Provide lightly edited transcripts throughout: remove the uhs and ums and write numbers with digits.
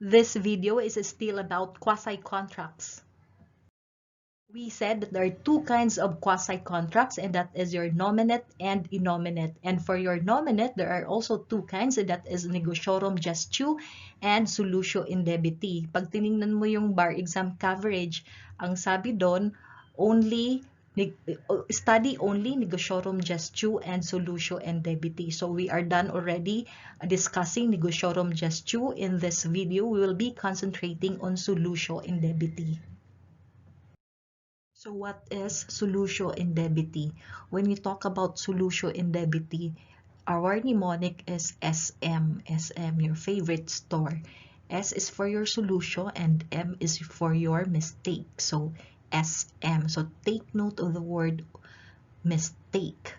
This video is still about quasi-contracts. We said that there are two kinds of quasi-contracts, and that is your nominate and innominate. And for your nominate, there are also two kinds, and that is negotiorum gestio and solutio indebiti. Pag tinignan mo yung bar exam coverage, ang sabi doon, study only negotiorum gestio and solutio indebiti. So we are done already discussing negotiorum gestio. In this video, we will be concentrating on solutio indebiti. So what is Solutio Indebiti? When we talk about Solutio Indebiti, our mnemonic is SM. SM, your favorite store. S is for your solution and M is for your mistake. So SM. So take note of the word mistake.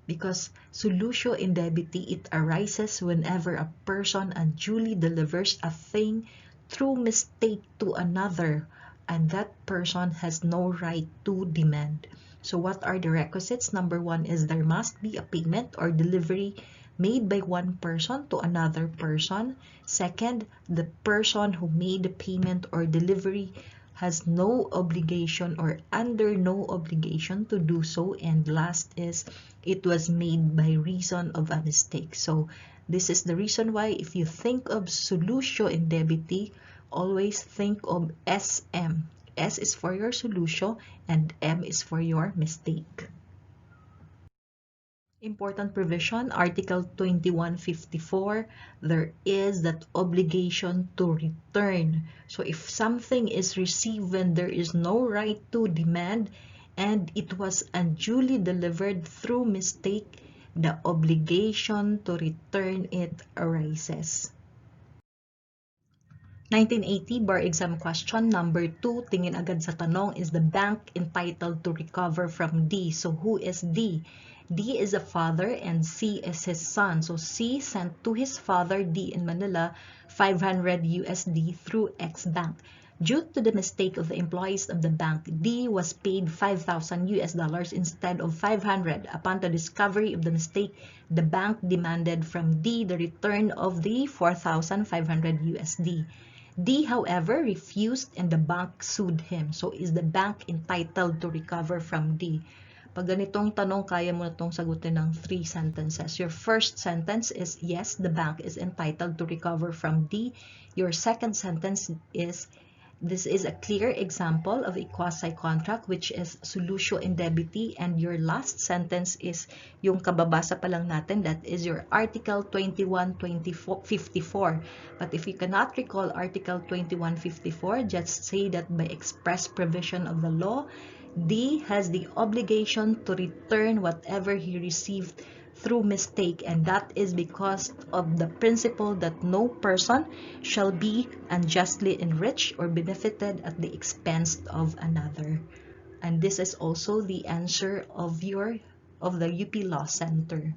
Because Solutio Indebiti, it arises whenever a person unduly delivers a thing through mistake to another, and that person has no right to demand. So what are the requisites? Number one is there must be a payment or delivery made by one person to another person. Second, the person who made the payment or delivery has no obligation or under no obligation to do so. And last is it was made by reason of a mistake. So this is the reason why if you think of Solutio Indebiti, always think of SM. S is for your solution and M is for your mistake. Important provision, Article 2154, there is that obligation to return. So if something is received when there is no right to demand and it was unduly delivered through mistake, the obligation to return it arises. 1980 bar exam question number 2, tingin agad sa tanong, is the bank entitled to recover from D? So who is D? D is a father and C is his son. So C sent to his father D in Manila 500 USD through X bank. Due to the mistake of the employees of the bank, D was paid $5,000 instead of 500. Upon the discovery of the mistake, the bank demanded from D the return of the 4,500 USD. D, however, refused and the bank sued him. So, is the bank entitled to recover from D? Pag ganitong tanong, kaya mo na itong sagutin ng 3 sentences. Your first sentence is, yes, the bank is entitled to recover from D. Your second sentence is, this is a clear example of a quasi-contract, which is Solutio Indebiti. And your last sentence is yung kababasa pa lang natin, that is your Article 2154. But if you cannot recall Article 2154, just say that by express provision of the law, D has the obligation to return whatever he received through mistake, and that is because of the principle that no person shall be unjustly enriched or benefited at the expense of another. And this is also the answer of the UP Law Center.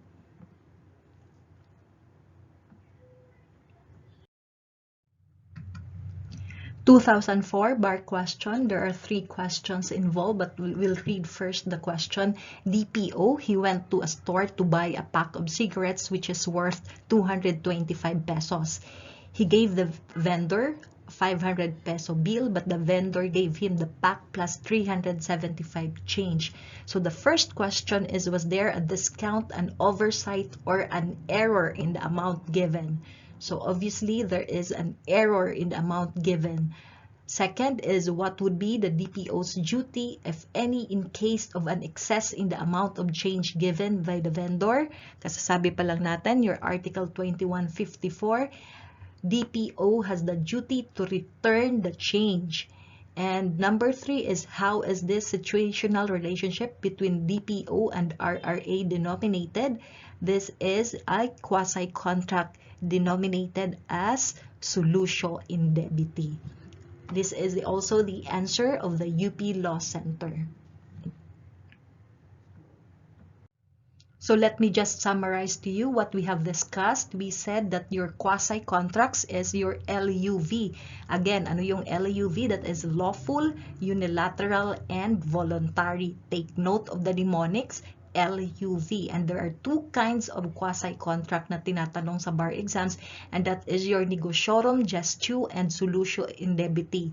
(2004) bar question. There are 3 questions involved, but we'll read first the question. DPO, he went to a store to buy a pack of cigarettes which is worth 225 pesos. He gave the vendor 500 peso bill, but the vendor gave him the pack plus 375 change. So the first question is, was there a discount, an oversight, or an error in the amount given? So obviously there is an error in the amount given. Second is, what would be the DPO's duty, if any, in case of an excess in the amount of change given by the vendor? Kasasabi pa lang natin, your Article 2154, DPO has the duty to return the change. And number 3 is, how is this situational relationship between DPO and RRA denominated? This is a quasi-contract denominated as Solutio Indebiti. This is also the answer of the UP Law Center. So let me just summarize to you what we have discussed. We said that your quasi-contracts is your LUV. Again, ano yung LUV? That is lawful, unilateral, and voluntary. Take note of the mnemonics. LUV. And there are two kinds of quasi-contract na tinatanong sa bar exams, and that is your negotiorum gestio and solutio indebiti.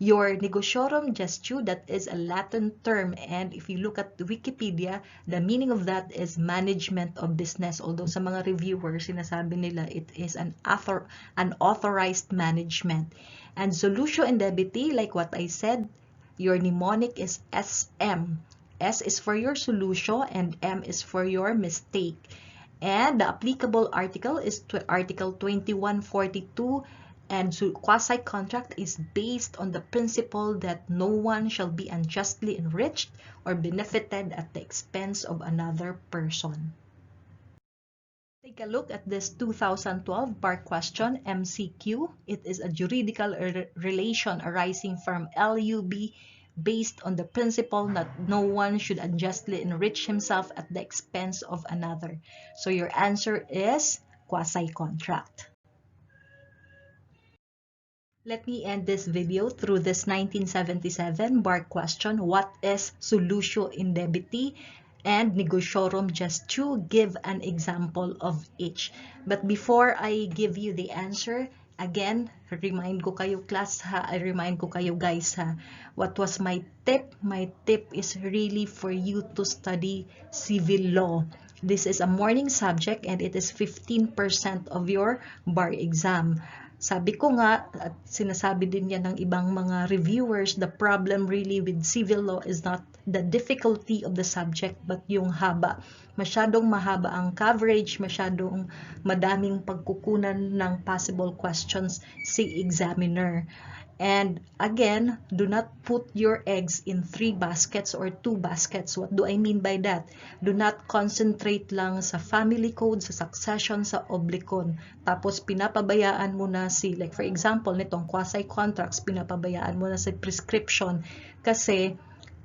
Your negotiorum gestio, that is a Latin term, and if you look at Wikipedia, the meaning of that is management of business. Although sa mga reviewers, sinasabi nila it is an authorized management. And solutio indebiti, like what I said, your mnemonic is SM. S is for your solution and M is for your mistake. And the applicable article is Article 2142, and quasi-contract is based on the principle that no one shall be unjustly enriched or benefited at the expense of another person. Take a look at this 2012 bar question MCQ. It is a juridical relation arising from LUB based on the principle that no one should unjustly enrich himself at the expense of another. So your answer is quasi-contract. Let me end this video through this 1977 bar question. What is solutio indebiti and negotiorum gestio? Give an example of each. But before I give you the answer, again, remind ko kayo class ha, I remind ko kayo guys ha, what was my tip? My tip is really for you to study civil law. This is a morning subject and it is 15% of your bar exam. Sabi ko nga, at sinasabi din yan ng ibang mga reviewers, the problem really with civil law is not the difficulty of the subject, but yung haba. Masyadong mahaba ang coverage, masyadong madaming pagkukunan ng possible questions si examiner. And again, do not put your eggs in 3 baskets or 2 baskets. What do I mean by that? Do not concentrate lang sa family code, sa succession, sa oblicon. Tapos pinapabayaan mo na si, like for example, nitong quasi-contracts, pinapabayaan mo na si prescription. Kasi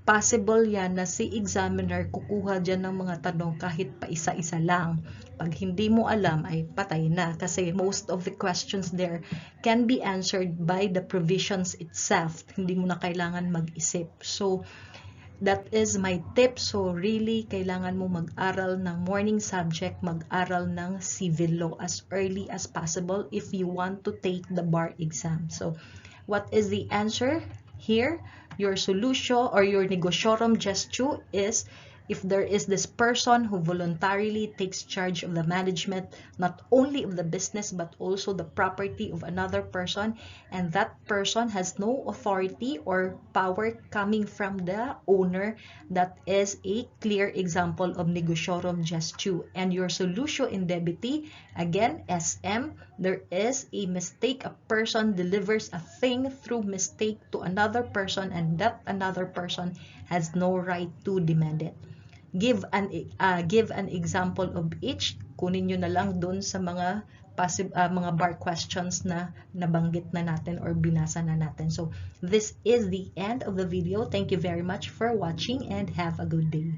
possible yan na si examiner kukuha dyan ng mga tanong kahit pa isa-isa lang. Pag hindi mo alam ay patay na kasi most of the questions there can be answered by the provisions itself. Hindi mo na kailangan mag-isip. So that is my tip. So really, kailangan mo mag-aral ng morning subject, mag-aral ng civil law as early as possible if you want to take the bar exam. So what is the answer here? Your solutio or your negotiorum gestio is if there is this person who voluntarily takes charge of the management not only of the business but also the property of another person, and that person has no authority or power coming from the owner, that is a clear example of negotiorum gestio. And your solutio indebiti, again SM, there is a mistake. A person delivers a thing through mistake to another person and that another person has no right to demand it. Give an example of each. Kunin nyo na lang dun sa mga mga bar questions na nabanggit na natin or binasa na natin. So this is the end of the video. Thank you very much for watching and have a good day.